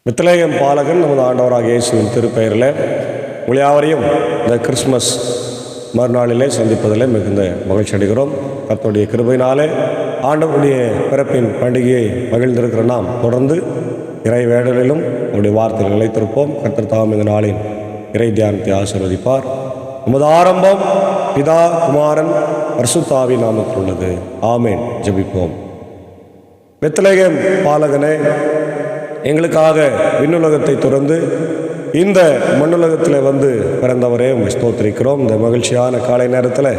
Bethlehem பாலகன் நமது ஆண்டவராகிய இயேசுவின் திருப்பெயரில் உங்கள் யாவரையும் இந்த கிறிஸ்மஸ் மறுநாளிலே சந்திப்பதில் மிகுந்த மகிழ்ச்சி அடைகிறோம். கர்த்தருடைய கிருபையினாலே ஆண்டவருடைய பிறப்பின் பண்டிகையை மகிழ்ந்திருக்கிற நாம் தொடர்ந்து இறை வேடலிலும் அவருடைய வார்த்தையில் நிலைத்திருப்போம். கர்த்தர் தாம் இந்த நாளின் இறை தியானத்தை ஆசீர்வதிப்பார். நமது ஆரம்பம் பிதா குமாரன் பரிசுத்தாவின் நாமத்தில் உள்ளது. ஆமேன். ஜெபிப்போம். பெத்லகேம் பாலகனே, எங்களுக்காக விண்ணுலகத்தை துறந்து இந்த மண்ணுலகத்தில் வந்து பிறந்தவரே உங்களை ஸ்தோத்திரிக்கிறோம். இந்த மகிழ்ச்சியான காலை நேரத்தில்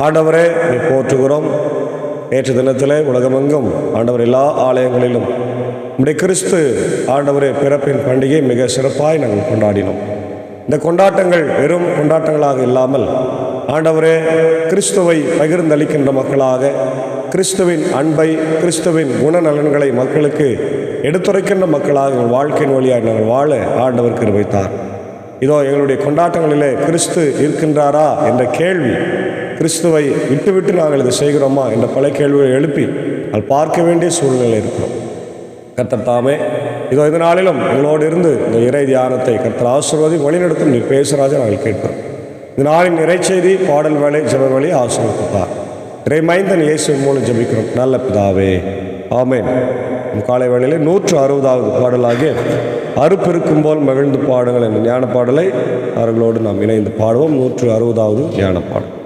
ஆண்டவரே நீ போற்றுகிறோம். நேற்று தினத்தில் உலகமெங்கும் ஆண்டவர் எல்லா ஆலயங்களிலும் நம்முடைய கிறிஸ்து ஆண்டவரே பிறப்பின் பண்டிகை மிக சிறப்பாய் நாங்கள் கொண்டாடினோம். இந்த கொண்டாட்டங்கள் வெறும் கொண்டாட்டங்களாக இல்லாமல் ஆண்டவரே கிறிஸ்துவை பகிர்ந்தளிக்கின்ற மக்களாக, கிறிஸ்துவின் அன்பை, கிறிஸ்துவின் குணநலன்களை மக்களுக்கு எடுத்துரைக்கின்ற மக்களாக எங்கள் வாழ்க்கையின் வழியாக நாங்கள் வாழ ஆண்டவர் கிருபைத்தார். இதோ எங்களுடைய கொண்டாட்டங்களிலே கிறிஸ்து இருக்கின்றாரா என்ற கேள்வி, கிறிஸ்துவை விட்டுவிட்டு நாங்கள் இதை செய்கிறோமா என்ற பல கேள்விகளை எழுப்பி அது பார்க்க வேண்டிய சூழ்நிலை இருக்கிறோம். கர்த்தர் தாமே இதோ இந்த நாளிலும் எங்களோடு இருந்து இந்த இறை தியானத்தை கர்த்தர் ஆசீர்வதி வழிநடத்தும் நீ பேசுகிறாஜா நாங்கள் கேட்கிறோம். இந்த நாளின் இறைச்செய்தி, பாடல் வேலை, ஜெப வேலை ஆசீர்வதித்தார். இறைமைந்தன் இயேசுவின் மூலம் ஜெபிக்கிறோம் நல்ல பிதாவே. ஆமேன். காலை வேளையிலே 160வது பாடலாகிய அறுப்பெருக்கும் போல் மகிழ்ந்து பாடுங்கள் என்ற ஞான பாடலை அவர்களோடு நாம் இணைந்து பாடுவோம். 160வது ஞான பாடல்.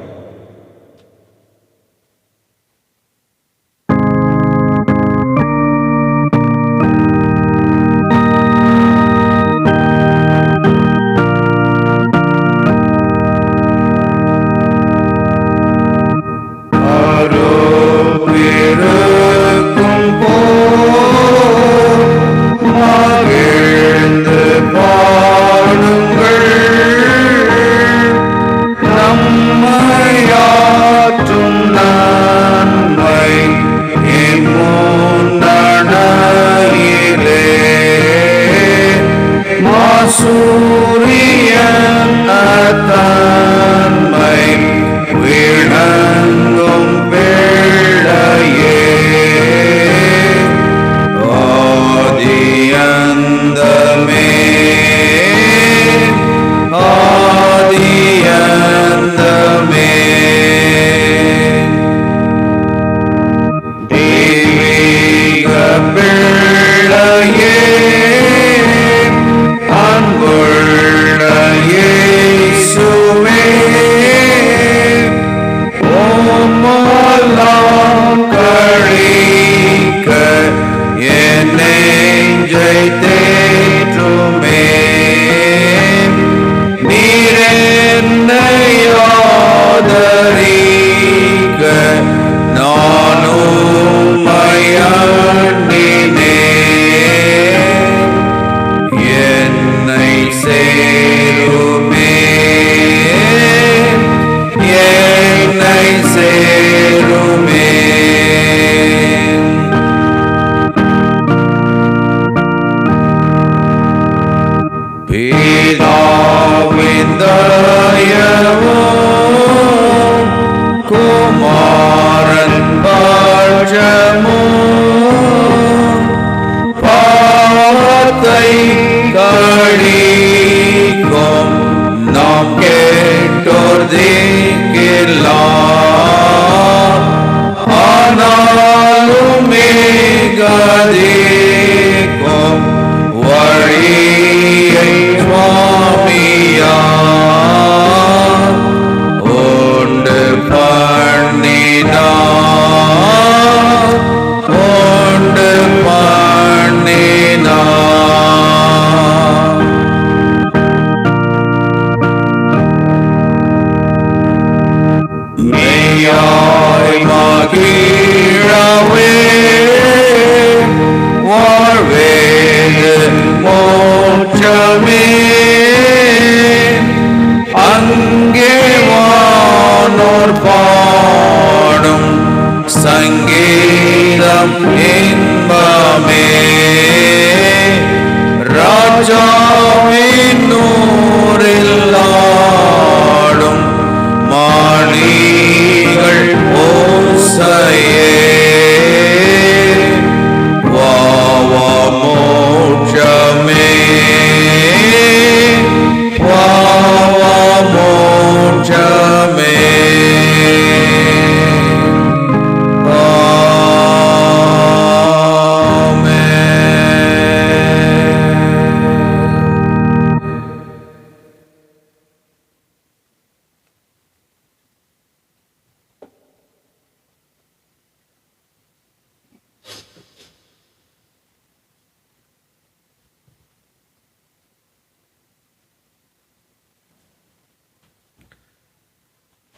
Moksha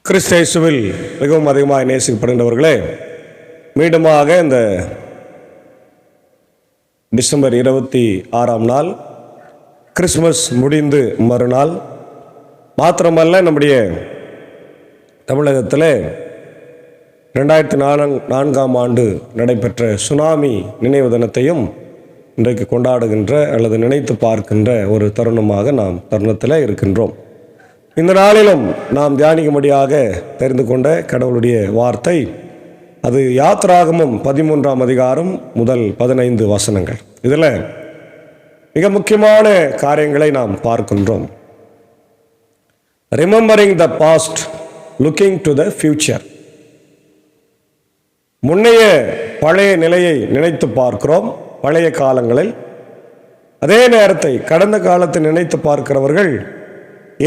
கிறிஸ்து இயேசுவில் மிகவும் அதிகமாக நேசிக்கப்படுகின்றவர்களே, மீண்டுமாக இந்த டிசம்பர் 26ஆம் நாள் கிறிஸ்மஸ் முடிந்து மறுநாள் மாத்திரமல்ல, நம்முடைய தமிழகத்தில் 2004ஆம் ஆண்டு நடைபெற்ற சுனாமி நினைவு தினத்தையும் இன்றைக்கு கொண்டாடுகின்ற அல்லது நினைத்து பார்க்கின்ற ஒரு தருணத்தில் இருக்கின்றோம். இந்த நாளிலும் நாம் தியானிக்கும்படியாக தெரிந்து கொண்ட கடவுளுடைய வார்த்தை, அது யாத்ராகமம் 13ஆம் அதிகாரம் முதல் 15 வசனங்கள். இதில் மிக முக்கியமான காரியங்களை நாம் பார்க்கின்றோம். Remembering the past, looking to the future. முன்னைய பழைய நிலையை நினைத்து பார்க்கிறோம் பழைய காலங்களில். அதே நேரத்தை கடந்த காலத்தை நினைத்து பார்க்கிறவர்கள்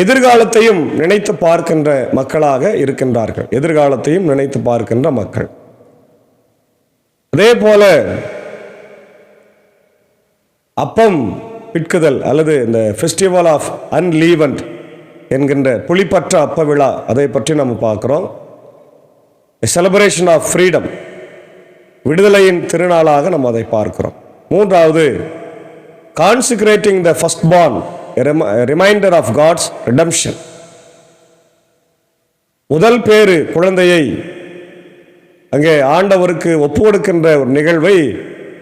எதிர்காலத்தையும் நினைத்து பார்க்கின்ற மக்களாக இருக்கின்றார்கள். எதிர்காலத்தையும் நினைத்து பார்க்கின்ற மக்கள். அதே போல அப்பம் பிட்குதல் அல்லது இந்த ஃபெஸ்டிவல் ஆஃப் அன்லீவன்ட் என்கின்ற புளிப்பற்ற அப்ப விழா, அதை பற்றி நம்ம பார்க்கிறோம். செலிப்ரேஷன் ஆஃப் ஃப்ரீடம், விடுதலையின் திருநாளாக நம்ம அதை பார்க்கிறோம். மூன்றாவது, consecrating the first born, reminder of God's redemption. முதல் பேறு குழந்தையை அங்கே ஆண்டவருக்கு ஒப்பு கொடுக்கின்ற ஒரு நிகழ்வை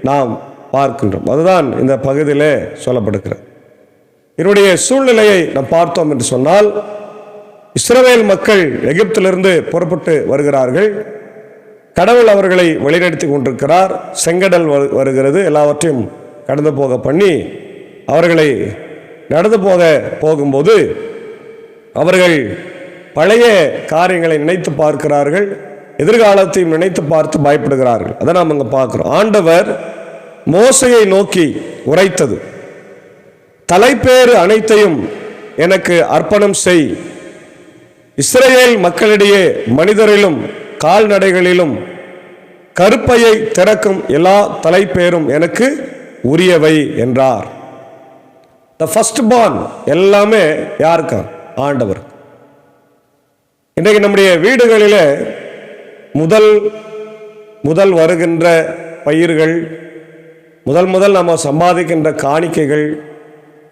நாம் பார்க்கின்றோம். அதுதான் இந்த பகுதியிலே சொல்லப்படுகிறது. இதனுடைய சூழ்நிலையை நாம் பார்த்தோம் என்று சொன்னால், இஸ்ரவேல் மக்கள் எகிப்திலிருந்து புறப்பட்டு வருகிறார்கள். கடவுள் அவர்களை வழிநடத்தி கொண்டிருக்கிறார். செங்கடல் வருகிறது, எல்லாவற்றையும் கடந்து போக பண்ணி அவர்களை நடந்து போகும்போது அவர்கள் பழைய காரியங்களை நினைத்து பார்க்கிறார்கள், எதிர்காலத்தையும் நினைத்து பார்த்து பயப்படுகிறார்கள். அதை நாம் அங்கே பார்க்கிறோம். ஆண்டவர் மோசையை நோக்கி உரைத்தது, தலைப்பேறு அனைத்தையும் எனக்கு அர்ப்பணம் செய், இஸ்ரவேல் மக்களிடையே மனிதரிலும் கால்நடைகளிலும் கருப்பையை திறக்கும் எல்லா தலைப்பேரும் எனக்கு உரியவை என்றார். த ஃபர்ஸ்ட் பார்ன் எல்லாமே யாருக்கு? ஆண்டவர். இன்றைக்கு நம்முடைய வீடுகளில் முதல் வருகின்ற பயிர்கள், முதல் நம்ம சம்பாதிக்கின்ற காணிக்கைகள்,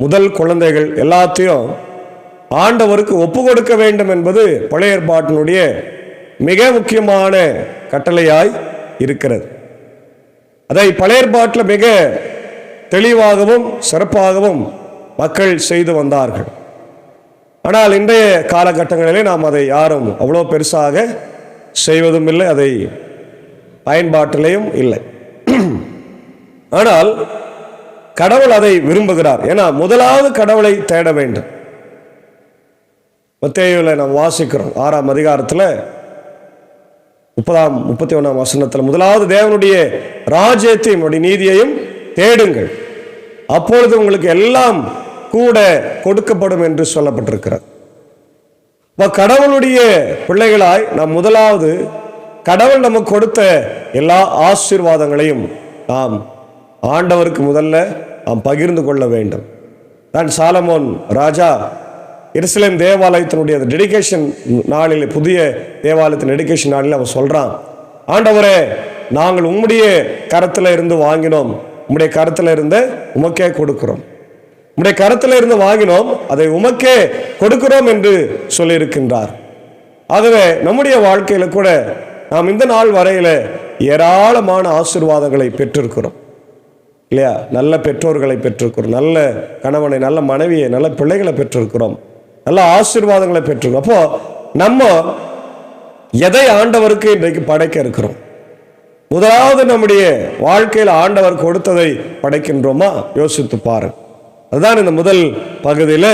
முதல் குழந்தைகள் எல்லாத்தையும் ஆண்டவருக்கு ஒப்பு கொடுக்க வேண்டும் என்பது பழைய ஏற்பாட்டினுடைய மிக முக்கியமான கட்டளையாய் இருக்கிறது. அதை பழைய ஏற்பாட்டில் மிக தெளிவாகவும் சிறப்பாகவும் மக்கள் செய்து வந்தார்கள். ஆனால் இன்றைய காலகட்டங்களிலே நாம் அதை யாரும் அவ்வளோ பெருசாக செய்வதும் இல்லை, அதை பயன்பாட்டிலேயும் இல்லை. ஆனால் கடவுள் அதை விரும்புகிறார். ஏன்னா முதலாவது கடவுளை தேட வேண்டும். மத்தேயுவில் நாம் வாசிக்கிறோம் 6ஆம் அதிகாரத்தில் 31ஆம் வசனத்தில், முதலாவது தேவனுடைய ராஜ்யத்தையும் நீதியையும் தேடுங்கள், அப்பொழுது உங்களுக்கு எல்லாம் கூட கொடுக்கப்படும் என்று சொல்லப்பட்டிருக்கிறது. கடவுளுடைய பிள்ளைகளாய் நாம் முதலாவது கடவுள் நமக்கு கொடுத்த எல்லா ஆசீர்வாதங்களையும் நாம் ஆண்டவருக்கு முதல்ல நாம் பகிர்ந்து கொள்ள வேண்டும். நான் சாலமோன் ராஜா எருசலேம் தேவாலயத்தினுடைய டெடிகேஷன் நாளில், புதிய தேவாலயத்தின் டெடிகேஷன் நாளில் அவன் சொல்றான், ஆண்டவரே, நாங்கள் உம்முடைய கரத்தில் இருந்து வாங்கினோம், உம்முடைய கரத்தில் இருந்து உமக்கே கொடுக்கிறோம், உம்முடைய கரத்தில் இருந்து வாங்கினோம், அதை உமக்கே கொடுக்கிறோம் என்று சொல்லியிருக்கின்றார். ஆகவே நம்முடைய வாழ்க்கையில கூட நாம் இந்த நாள் வரையில ஏராளமான ஆசீர்வாதங்களை பெற்றிருக்கிறோம் இல்லையா? நல்ல பெற்றோர்களை பெற்றிருக்கிறோம், நல்ல கணவனை, நல்ல மனைவியை, நல்ல பிள்ளைகளை பெற்றிருக்கிறோம், நல்ல ஆசீர்வாதங்களை பெற்றிருக்கிறோம். அப்போ நம்ம எதை ஆண்டவருக்கு இன்றைக்கு படைக்க இருக்கிறோம்? முதலாவது நம்முடைய வாழ்க்கையில் ஆண்டவர் கொடுத்ததை படைக்கின்றோமா? யோசித்து பாரு. அதுதான் இந்த முதல் பகுதியில்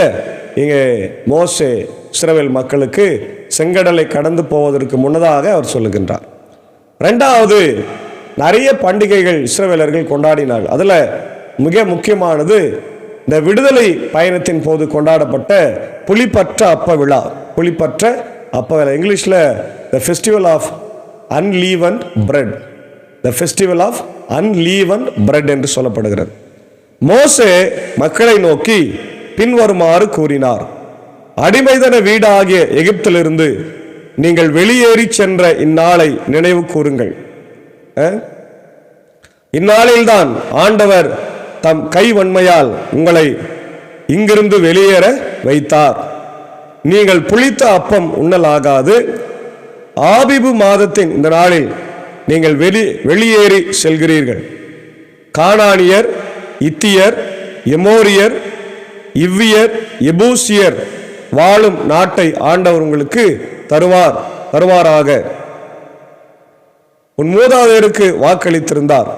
இங்கே மோசே இஸ்ரவேல் மக்களுக்கு செங்கடலை கடந்து போவதற்கு முன்னதாக அவர் சொல்லுகின்றார். ரெண்டாவது, நிறைய பண்டிகைகள் இஸ்ரவேலர்கள் கொண்டாடினார்கள். அதில் மிக முக்கியமானது இந்த விடுதலை பயணத்தின் போது கொண்டாடப்பட்ட புளிப்பற்ற அப்ப விழா. புளிப்பற்ற அப்ப விழா, இங்கிலீஷில் the festival of unleavened bread, the festival of unleavened bread என்று சொல்லப்படுகிறது. மோசே மக்களை நோக்கி பின்வருமாறு கூறினார், அடிமைதன வீடாகிய எகிப்திலிருந்து நீங்கள் வெளியேறி சென்ற இந்நாளை நினைவு கூறுங்கள். இந்நாளில்தான் ஆண்டவர் தம் கைவன்மையால் உங்களை இங்கிருந்து வெளியேற வைத்தார். நீங்கள் புளித்த அப்பம் உண்ணலாகாது. ஆபிபு மாதத்தின் இந்த நாளில் நீங்கள் வெளியேறி செல்கிறீர்கள். கானானியர், இத்தியர், எமோரியர், இவ்வியர், எபூசியர் வாழும் நாட்டை ஆண்டவர் உங்களுக்கு தருவாராக. உன் மூதாதையருக்கு வாக்களித்திருந்தார்.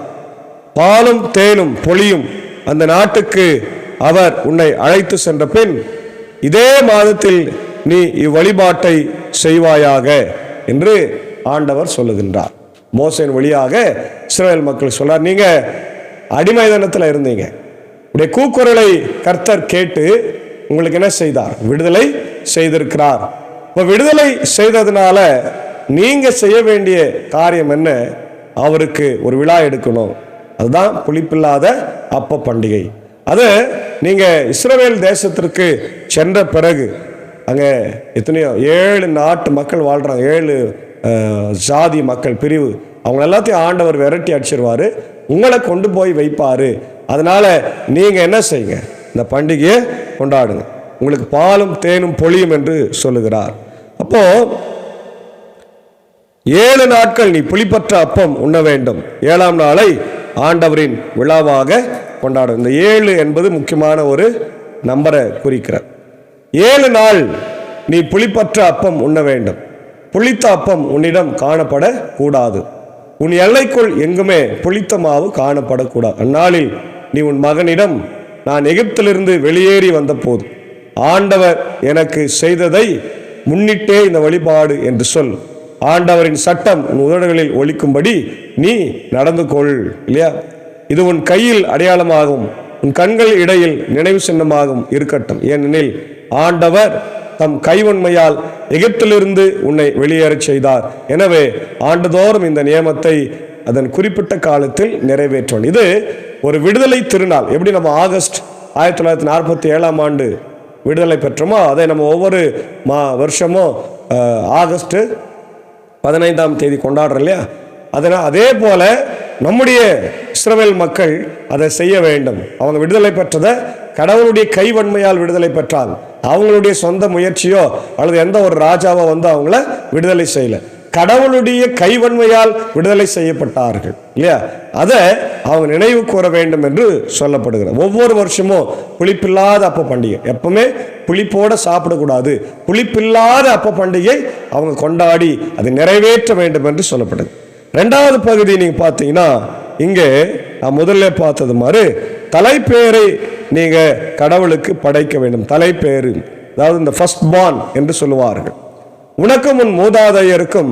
பாலும் தேனும் பொழியும் அந்த நாட்டுக்கு அவர் உன்னை அழைத்து சென்ற பின் இதே மாதத்தில் நீ இவ்வழிபாட்டை செய்வாயாக என்று ஆண்டவர் சொல்லுகின்றார். மோசேயின் வழியாக இஸ்ரவேல் மக்கள் சொல்றார், நீங்க அடிமைதனத்தில் இருந்தீங்க, உடைய கூக்குரலை கர்த்தர் கேட்டு உங்களுக்கு என்ன செய்தார்? விடுதலை செய்திருக்கிறார். இப்போ விடுதலை செய்ததுனால நீங்க செய்ய வேண்டிய காரியம் என்ன? அவருக்கு ஒரு விழா எடுக்கணும். அதுதான் புளிப்பில்லாத அப்ப பண்டிகை. அது நீங்க இஸ்ரவேல் தேசத்திற்கு சென்ற பிறகு அங்க எத்தனையோ 7 நாட்டு மக்கள் வாழ்றாங்க, 7 ஜாதி மக்கள் பிரிவு. அவங்க எல்லாத்தையும் ஆண்டவர் விரட்டி அடிச்சிருவாரு, உங்களை கொண்டு போய் வைப்பாரு. அதனால நீங்க என்ன செய்யுங்க? இந்த பண்டிகையை கொண்டாடுங்க, உங்களுக்கு பாலும் தேனும் பொழியும் என்று சொல்லுகிறார். அப்போ 7 நாட்கள் நீ புளிப்பற்ற அப்பம் உண்ண வேண்டும். 7ஆம் நாளை ஆண்டவரின் விழாவாக கொண்டாடும். இந்த 7 என்பது முக்கியமான ஒரு நம்பரை குறிக்கிறார். 7 நாள் நீ புளிப்பற்ற அப்பம் உண்ண வேண்டும். புளித்த அப்பம் உன்னிடம் காணப்படக்கூடாது. உன் எல்லைக்குள் எங்குமே புளித்த மாவு காணப்படக்கூடாது. அந்நாளில் நீ உன் மகனிடம், நான் எகிப்திலிருந்து வெளியேறி வந்த போது ஆண்டவர் எனக்கு செய்ததை முன்னிட்டே இந்த வழிபாடு என்று சொல். ஆண்டவரின் சட்டம் உன் உதடுகளில் ஒலிக்கும்படி நீ நடந்து கொள். இல்லையா? இது உன் கையில் அடையாளமாகவும் உன் கண்கள் இடையில் நினைவு சின்னமாகவும் இருக்கட்டும். ஏனெனில் ஆண்டவர் தம் கைவன்மையால் எகிப்திலிருந்து உன்னை வெளியேறச் செய்தார். எனவே ஆண்டுதோறும் இந்த நியமத்தை அதன் குறிப்பிட்ட காலத்தில் நிறைவேற்றும். இது ஒரு விடுதலை திருநாள். எப்படி நம்ம ஆகஸ்ட் 1947ஆம் ஆண்டு விடுதலை பெற்றோமோ அதை நம்ம ஒவ்வொரு வருஷமும் ஆகஸ்ட் 15ஆம் தேதி கொண்டாடுறோம் இல்லையா? அதனால் அதே போல நம்முடைய இஸ்ரவேல் மக்கள் அதை செய்ய வேண்டும். அவங்க விடுதலை பெற்றதை கடவுளுடைய கைவன்மையால் விடுதலை பெற்றாங்க. அவங்களுடைய சொந்த முயற்சியோ அல்லது எந்த ஒரு ராஜாவோ வந்து அவங்கள விடுதலை செய்யல, கடவுளுடைய கைவன்மையால் விடுதலை செய்யப்பட்டார்கள் இல்லையா? அதை அவங்க நினைவு கூற வேண்டும் என்று சொல்லப்படுகிறது. ஒவ்வொரு வருஷமும் புளிப்பில்லாத அப்ப பண்டிகை, எப்பவுமே புளிப்போட சாப்பிடக்கூடாது, புளிப்பில்லாத அப்ப பண்டிகை அவங்க கொண்டாடி அதை நிறைவேற்ற வேண்டும் என்று சொல்லப்படுது. 2வது பகுதி நீங்க பார்த்தீங்கன்னா, இங்கே நான் முதல்ல பார்த்தது மாதிரி தலைப்பேரை நீங்க கடவுளுக்கு படைக்க வேண்டும். தலைப்பேறு, அதாவது இந்த ஃபர்ஸ்ட் பார்ன் என்று சொல்லுவார்கள். உனக்கும் உன் மூதாதையருக்கும்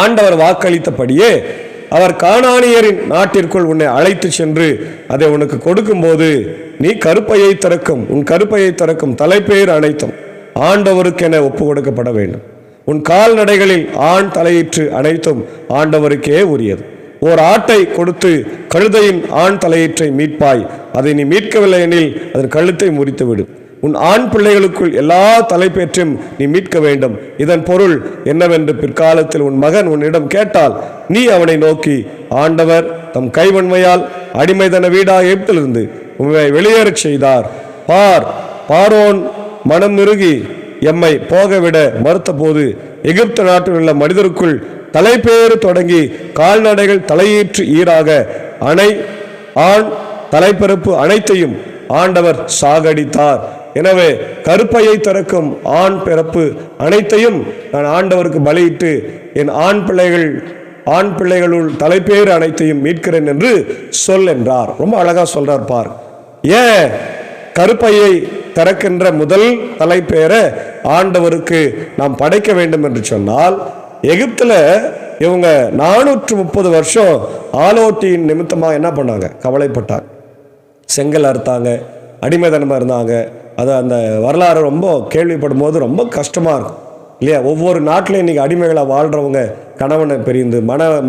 ஆண்டவர் வாக்களித்தபடியே அவர் கானானியரின் நாட்டிற்குள் உன்னை அழைத்து சென்று அதை உனக்கு கொடுக்கும் போது நீ கருப்பையை திறக்கும், உன் கருப்பையை திறக்கும் தலைப்பேர் அனைத்தும் ஆண்டவருக்கென ஒப்பு கொடுக்கப்பட வேண்டும். உன் கால்நடைகளில் ஆண் தலையீற்று அனைத்தும் ஆண்டவருக்கே உரியது. ஓர் ஆட்டை கொடுத்து கழுதையின் ஆண் தலையீற்றை மீட்பாய். அதை நீ மீட்கவில்லை எனில் அதன் கழுத்தை முறித்து விடும். உன் ஆண் பிள்ளைகளுக்குள் எல்லா தலைப்பேற்றையும் நீ மீட்க வேண்டும். இதன் பொருள் என்னவென்று பிற்காலத்தில் உன் மகன் உன்னிடம் கேட்டால் நீ அவனை நோக்கி, ஆண்டவர் தம் கைவன்மையால் அடிமைதன வீடாக எகிப்திலிருந்து உண்மை வெளியேறச் செய்தார். பார்வோன் மனம் இறுகி எம்மை போகவிட மறுத்த போது எகிப்து நாட்டில் உள்ள மனிதருக்குள் தலைப்பேறு தொடங்கி கால்நடைகள் தலையீற்று ஈராக ஆண் தலைப்பிறப்பு அனைத்தையும் ஆண்டவர் சாகடித்தார். எனவே கருப்பையை திறக்கும் ஆண் பிறப்பு அனைத்தையும் நான் ஆண்டவருக்கு பலியிட்டு என் ஆண் பிள்ளைகளுள் தலைப்பேறு அனைத்தையும் மீட்கிறேன் என்று சொல் என்றார். ரொம்ப அழகா சொல்றார் பார். ஏன் கருப்பையை திறக்கின்ற முதல் தலைப்பேரை ஆண்டவருக்கு நாம் படைக்க வேண்டும் என்று சொன்னால், எகிப்துல இவங்க 430 வருஷம் ஆலோட்டியின் நிமித்தமாக என்ன பண்ணாங்க? கவலைப்பட்டாங்க, செங்கல் அறுத்தாங்க, அடிமைதனமாக இருந்தாங்க. அது அந்த வரலாறு ரொம்ப கேள்விப்படும் போது ரொம்ப கஷ்டமாக இருக்கும். இல்லையா? ஒவ்வொரு நாட்டிலையும் இன்றைக்கி அடிமைகளை வாழ்கிறவங்க கணவனை பிரிந்து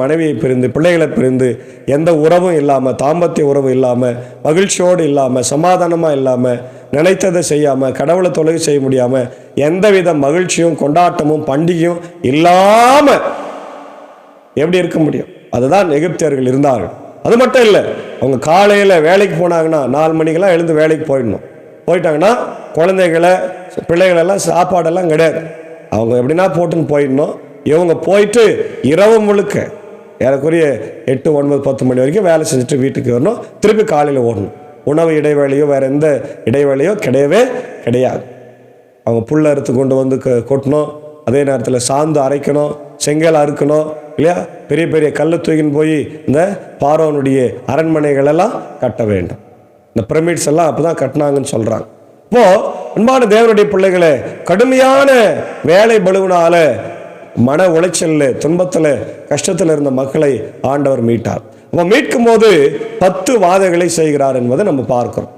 மனைவியை பிரிந்து பிள்ளைகளை பிரிந்து எந்த உறவும் இல்லாமல், தாம்பத்திய உறவு இல்லாமல், மகிழ்ச்சியோடு இல்லாமல், சமாதானமாக இல்லாமல், நினைத்ததை செய்யாமல், கடவுளை தொழுகை செய்ய முடியாமல், எந்தவித மகிழ்ச்சியும் கொண்டாட்டமும் பண்டிகையும் இல்லாமல் எப்படி இருக்க முடியும்? அதுதான் எகிப்தியர்கள் இருந்தார்கள். அது மட்டும் இல்லை, அவங்க காலையில் வேலைக்கு போனாங்கன்னா 4 மணிக்கெல்லாம் எழுந்து வேலைக்கு போயிட்டாங்கன்னா குழந்தைகளை பிள்ளைகளெல்லாம் சாப்பாடெல்லாம் கிடையாது. அவங்க எப்படின்னா போட்டுன்னு போயிடணும். இவங்க போயிட்டு இரவு முழுக்க ஏறக்குறைய 8, 9, 10 மணி வரைக்கும் வேலை செஞ்சுட்டு வீட்டுக்கு வரணும். திருப்பி காலையில் ஓடணும். உணவு இடைவேளையோ வேறு எந்த இடைவேளையோ கிடையவே கிடையாது. அவங்க புல் அறுத்து கொண்டு வந்து கொட்டணும். அதே நேரத்தில் சாந்து அரைக்கணும், செங்கல் அறுக்கணும், இல்லையா? பெரிய பெரிய கல்லை தூக்கின்னு போய் இந்த பார்வோனுடைய அரண்மனைகளெல்லாம் கட்ட வேண்டும். இந்த பிரமிட்ஸ் எல்லாம் அப்போ தான் கட்டினாங்கன்னு சொல்கிறாங்க. இப்போது அன்பான தேவனுடைய பிள்ளைகளை, கடுமையான வேலை பலுவினால மன உளைச்சலில், துன்பத்தில், கஷ்டத்தில் இருந்த மக்களை ஆண்டவர் மீட்டார். அவன் மீட்கும் போது 10 வாதைகளை செய்கிறார் என்பதை நம்ம பார்க்கிறோம்.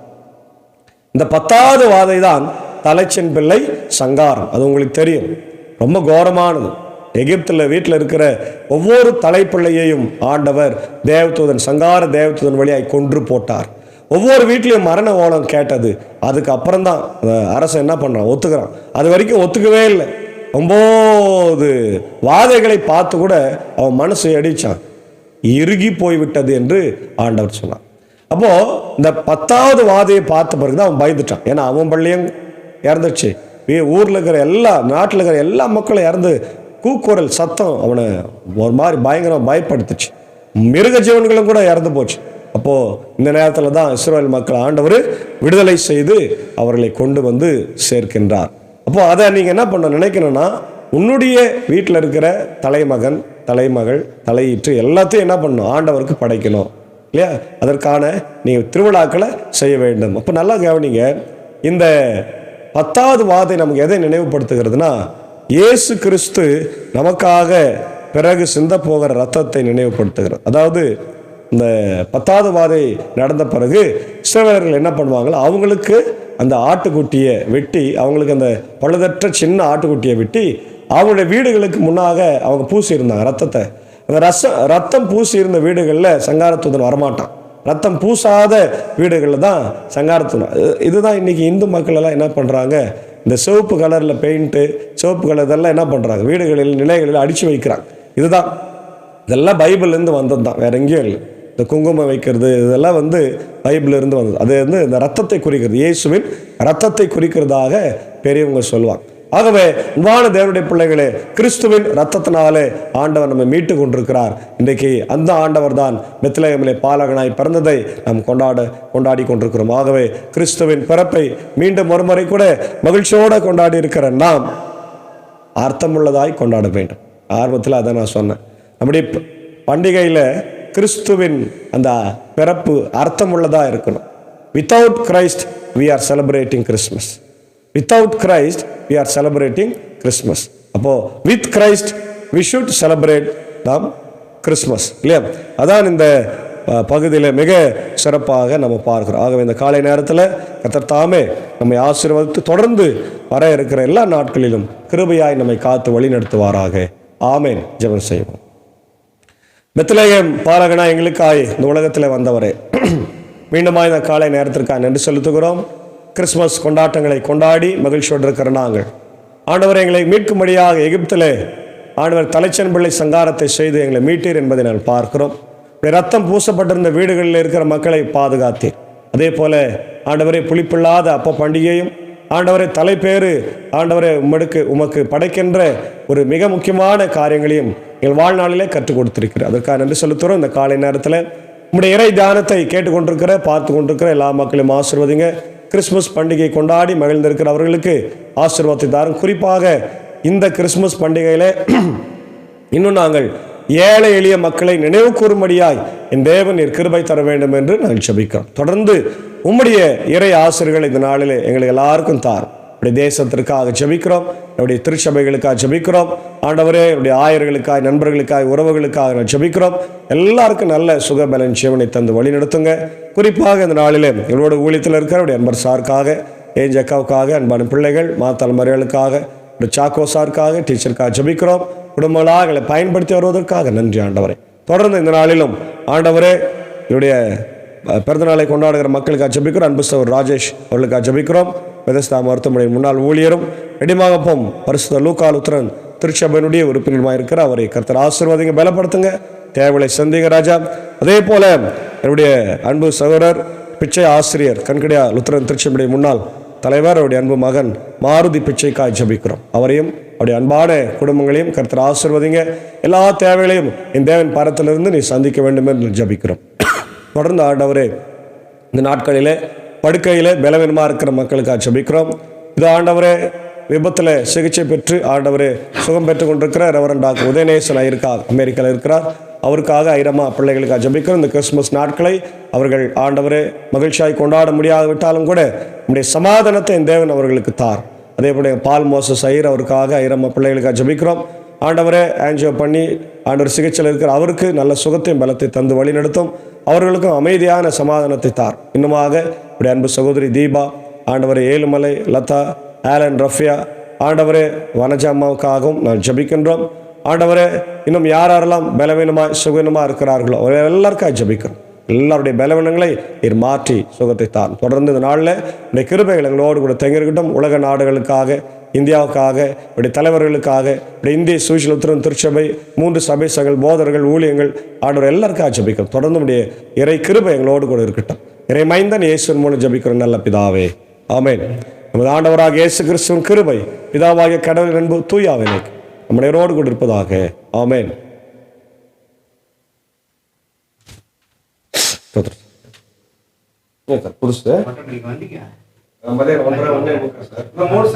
இந்த 10வது வாதை தான் தலைச்சன் பிள்ளை சங்காரம். அது உங்களுக்கு தெரியும், ரொம்ப கோரமானது. எகிப்தில் வீட்டில் இருக்கிற ஒவ்வொரு தலைப்பிள்ளையையும் ஆண்டவர் தேவதூதன், சங்கார தேவதூதன் வழியாய் கொன்று போட்டார். ஒவ்வொரு வீட்லையும் மரண ஓலம் கேட்டது. அதுக்கு அப்புறம் தான் அரசன் என்ன பண்ணுறான், ஒத்துக்கிறான். அது வரைக்கும் ஒத்துக்கவே இல்லை. 9 வாதைகளை பார்த்து கூட அவன் மனசு அடித்தான், இறுகி போய்விட்டது என்று ஆண்டவர் சொன்னான். அப்போது இந்த 10வது வாதையை பார்த்த பிறகு தான் அவன் பயந்துட்டான். ஏன்னா அவன் பள்ளியும் இறந்துச்சு, ஊரில் இருக்கிற நாட்டில் இருக்கிற எல்லா மக்களும் இறந்து கூக்குரல் சத்தம் அவனை ஒரு மாதிரி பயங்கரம் பயப்படுத்துச்சு. மிருக ஜீவன்களும் கூட இறந்து போச்சு. அப்போது இந்த நேரத்தில் தான் இஸ்ரவேல் மக்கள் ஆண்டவர் விடுதலை செய்து அவர்களை கொண்டு வந்து சேர்க்கின்றார். அப்போது அதை நீங்கள் என்ன பண்ண நினைக்கணும்னா, உன்னுடைய வீட்டில் இருக்கிற தலைமகன், தலைமகள், தலையீற்று எல்லாத்தையும் என்ன பண்ணணும், ஆண்டவருக்கு படைக்கணும், இல்லையா? அதற்கான நீங்கள் திருவிழாக்களை செய்ய வேண்டும். அப்போ நல்லா கவனிங்க, இந்த 10வது வாதை நமக்கு எதை நினைவுபடுத்துகிறதுனா, இயேசு கிறிஸ்து நமக்காக பிறகு சிந்த போகிற ரத்தத்தை நினைவுபடுத்துகிறது. அதாவது இந்த 10வது வாதை நடந்த பிறகு இஸ்ரவேலர்கள் என்ன பண்ணுவாங்களோ, அவங்களுக்கு அந்த ஆட்டுக்குட்டியை வெட்டி, அவங்களுக்கு அந்த பழுதற்ற சின்ன ஆட்டுக்குட்டியை வெட்டி அவங்களுடைய வீடுகளுக்கு முன்னாக அவங்க பூசியிருந்தாங்க ரத்தத்தை. அந்த ரத்தம் பூசி இருந்த வீடுகளில் சங்காரத்துடன் வரமாட்டான். ரத்தம் பூசாத வீடுகளில் தான் சங்காரத்துடன். இதுதான் இன்றைக்கி இந்து மக்கள் எல்லாம் என்ன பண்ணுறாங்க, இந்த சிவப்பு கலரில் பெயிண்ட்டு, சிவப்பு கலர் இதெல்லாம் என்ன பண்ணுறாங்க, வீடுகளில் நிலைகளில் அடித்து வைக்கிறாங்க. இதுதான், இதெல்லாம் பைபிள்லேருந்து வந்தது தான், வேற எங்கேயும் இல்லை. இந்த குங்குமம் வைக்கிறது இதெல்லாம் பைபிளிலிருந்து வந்தது. அது இந்த ரத்தத்தை குறிக்கிறது, இயேசுவின் ரத்தத்தை குறிக்கிறதாக பெரியவங்க சொல்லுவாங்க. ஆகவே அன்பான தேவனுடைய பிள்ளைகளே, கிறிஸ்துவின் ரத்தத்தினாலே ஆண்டவர் நம்ம மீட்டு கொண்டிருக்கிறார். இன்றைக்கு அந்த ஆண்டவர் தான் பெத்லகேமிலே பாலகனாய் பிறந்ததை நாம் கொண்டாடி கொண்டிருக்கிறோம். ஆகவே கிறிஸ்துவின் பிறப்பை மீண்டும் ஒருமுறை கூட மகிழ்ச்சியோடு கொண்டாடி இருக்கிற நாம் அர்த்தமுள்ளதாய் கொண்டாட வேண்டும். ஆர்வத்தில் அதை நான் சொன்னேன். நம்முடைய பண்டிகையில் கிறிஸ்துவின் அந்த பிறப்பு அர்த்தமுள்ளதாக இருக்கணும். Without Christ we are celebrating Christmas. Without Christ we are celebrating Christmas. அப்போது with Christ we should celebrate the Christmas, இல்லையா? அதான் இந்த பகுதியில் மிக சிறப்பாக நம்ம பார்க்கிறோம். ஆகவே இந்த காலை நேரத்தில் கர்த்தர் தாமே நம்மை ஆசீர்வதித்து தொடர்ந்து வர இருக்கிற எல்லா நாட்களிலும் கிருபையாய் நம்மை காத்து வழி நடத்துவாராக. ஆமேன். ஜெபம் செய்வோம். பெத்லகேம் பாலகனா எங்களுக்காய் இந்த உலகத்தில் வந்தவரே, மீண்டுமாய் இந்த காலை நேரத்திற்காக நன்றி செலுத்துகிறோம். கிறிஸ்மஸ் கொண்டாட்டங்களை கொண்டாடி மகிழ்ச்சியோடு இருக்கிற நாங்கள் ஆண்டவர் எங்களை மீட்கும்படியாக எகிப்திலே ஆண்டவர் தலைச்சன் பிள்ளை சங்காரத்தை செய்து எங்களை மீட்டீர் என்பதை நான் பார்க்கிறோம். ரத்தம் பூசப்பட்டிருந்த வீடுகளில் இருக்கிற மக்களை பாதுகாத்தீர். அதே போல ஆண்டவரை புளிப்பில்லாத அப்ப பண்டிகையும் ஆண்டவரை தலைப்பேறு ஆண்டவரை உமக்கு படைக்கின்ற ஒரு மிக முக்கியமான காரியங்களையும் எங்கள் வாழ்நாளிலே கற்றுக் கொடுத்திருக்கிறார். அதற்காக நன்றி செலுத்துகிறோம். இந்த காலை நேரத்தில் உம்முடைய இறை தியானத்தை கேட்டுக்கொண்டிருக்கிற பார்த்து கொண்டிருக்கிற எல்லா மக்களையும் ஆசீர்வதிங்க. கிறிஸ்மஸ் பண்டிகை கொண்டாடி மகிழ்ந்திருக்கிற அவர்களுக்கு ஆசீர்வாதத்தை தாரும். குறிப்பாக இந்த கிறிஸ்மஸ் பண்டிகையிலே இன்னும் நாங்கள் ஏழை எளிய மக்களை நினைவு கூறும்படியாய் என் தேவன் நீர் கிருபை தர வேண்டும் என்று நாங்கள் ஜெபிக்கிறோம். தொடர்ந்து உம்முடைய இறை ஆசிரியர்கள் இந்த நாளிலே எங்களுக்கு எல்லாருக்கும் தார். நம்முடைய தேசத்திற்காக ஜெபிக்கிறோம், நம்முடைய திருச்சபைகளுக்காக ஜெபிக்கிறோம். ஆண்டவரே, என்னுடைய ஆயர்களுக்காய், நண்பர்களுக்காய், உறவுகளுக்காக நான் ஜெபிக்கிறோம். எல்லாருக்கும் நல்ல சுகபலன் ஜீவனை தந்து வழி நடத்துங்க. குறிப்பாக இந்த நாளிலே எங்களோட ஊழியத்தில் இருக்கிற என்னுடைய அன்பர் சாருக்காக, ஏஞ்சக்காவுக்காக, அன்பான பிள்ளைகள், மாத்தாள் மறியலுக்காக, ஒரு சாக்கோசாருக்காக, டீச்சருக்காக ஜெபிக்கிறோம். குடும்பங்களாக எங்களை பயன்படுத்தி வருவதற்காக நன்றி ஆண்டவரே. தொடர்ந்து இந்த நாளிலும் ஆண்டவரே என்னுடைய பிறந்தநாளை கொண்டாடுகிற மக்களுக்காக ஜெபிக்கிறோம். அன்பு சகோதரர் ராஜேஷ் அவர்களுக்காக ஜெபிக்கிறோம். பெதஸ்தா மருத்துவமனை முன்னாள் ஊழியரும் இடிமாகப்பம் பரிசுத்த லூக்கா லுத்தரன் திருச்சபையினுடைய உறுப்பினருமாக இருக்கிற அவரை கர்த்தர் ஆசீர்வதிங்க, பலப்படுத்துங்க, தேவைகளை சந்திங்க ராஜா. அதே போல என்னுடைய அன்பு சகோதரர் பிச்சை ஆசிரியர் கண்கடியா லுத்தரன் திருச்சபை முன்னாள் தலைவர் அவருடைய அன்பு மகன் மாருதி பிச்சைக்காய் ஜெபிக்கிறோம். அவரையும் அவருடைய அன்பான குடும்பங்களையும் கர்த்தர் ஆசீர்வதிங்க. எல்லா தேவைகளையும் என் தேவன் பாரத்திலிருந்து நீ சந்திக்க வேண்டும் என்று ஜெபிக்கிறோம். தொடர்ந்து ஆண்டவரே இந்த நாட்களிலே படுக்கையிலே பலவீனமாக இருக்கிற மக்களுக்காக ஜெபிக்கிறோம். இது ஆண்டவரே விபத்தில் சிகிச்சை பெற்று ஆண்டவரே சுகம் பெற்று கொண்டிருக்கிற ரெவரண்ட் டாக்டர் உதயநேசன் இருக்கார், அமெரிக்காவில் இருக்கிறார். அவருக்காக ஐரமா பிள்ளைகளுக்காக ஜெபிக்கிறோம். இந்த கிறிஸ்துமஸ் நாட்களை அவர்கள் ஆண்டவரே மகிழ்ச்சியாய் கொண்டாட முடியாது விட்டாலும் கூட நம்முடைய சமாதானத்தை என் தேவன் அவர்களுக்கு தார். அதே போல பால் மோசஸ் ஐயர் அவருக்காக ஐரமா பிள்ளைகளுக்காக ஜெபிக்கிறோம். ஆண்டவரே ஆன்ஜியோ பண்ணி ஆண்டவர் சிகிச்சையில் இருக்கிற அவருக்கு நல்ல சுகத்தையும் பலத்தை தந்து வழி நடத்தும். அவர்களுக்கும் அமைதியான சமாதானத்தை தார். இன்னுமாக இப்படி அன்பு சகோதரி தீபா, ஆண்டவரே ஏழுமலை, லதா, ஆலன், ரஃபியா, ஆண்டவரே வனஜாமாவுக்காகவும் நான் ஜெபிக்கின்றோம். ஆண்டவரே இன்னும் யாரெல்லாம் பலவீனமாக சுகவீனமாக இருக்கிறார்களோ எல்லாருக்காக ஜெபிக்கிறோம். எல்லாருடைய பலவீனங்களை நீர் மாற்றி சுகத்தை தான். தொடர்ந்து இந்த நாளில் இந்த கிருபைகள் எங்களோடு கூட தங்கியிருக்கட்டும். உலக நாடுகளுக்காக, இந்தியாவுக்காக, இப்படி தலைவர்களுக்காக, இப்படி இந்திய சுவிசேஷ லுத்தரன் திருச்சபை 3 சபை சங்கள் போதர்கள் ஊழியங்கள் ஆண்டவர் எல்லாருக்காக ஜெபிக்கிறோம். தொடர்ந்து உடைய இறை கிருபை எங்களோடு கூட இருக்கட்டும். இறை மைந்தன் இயேசுவின் மூலம் ஜெபிக்கிறோம் நல்ல பிதாவே, ஆமென். நமது ஆண்டவராக இயேசு கிறிஸ்துவின் கிருபை, பிதாவாகிய கடவுளின் அன்பு, தூய ஆவியானவர் நம்மளோடு கூட இருப்பதாக, ஆமென். புதுசு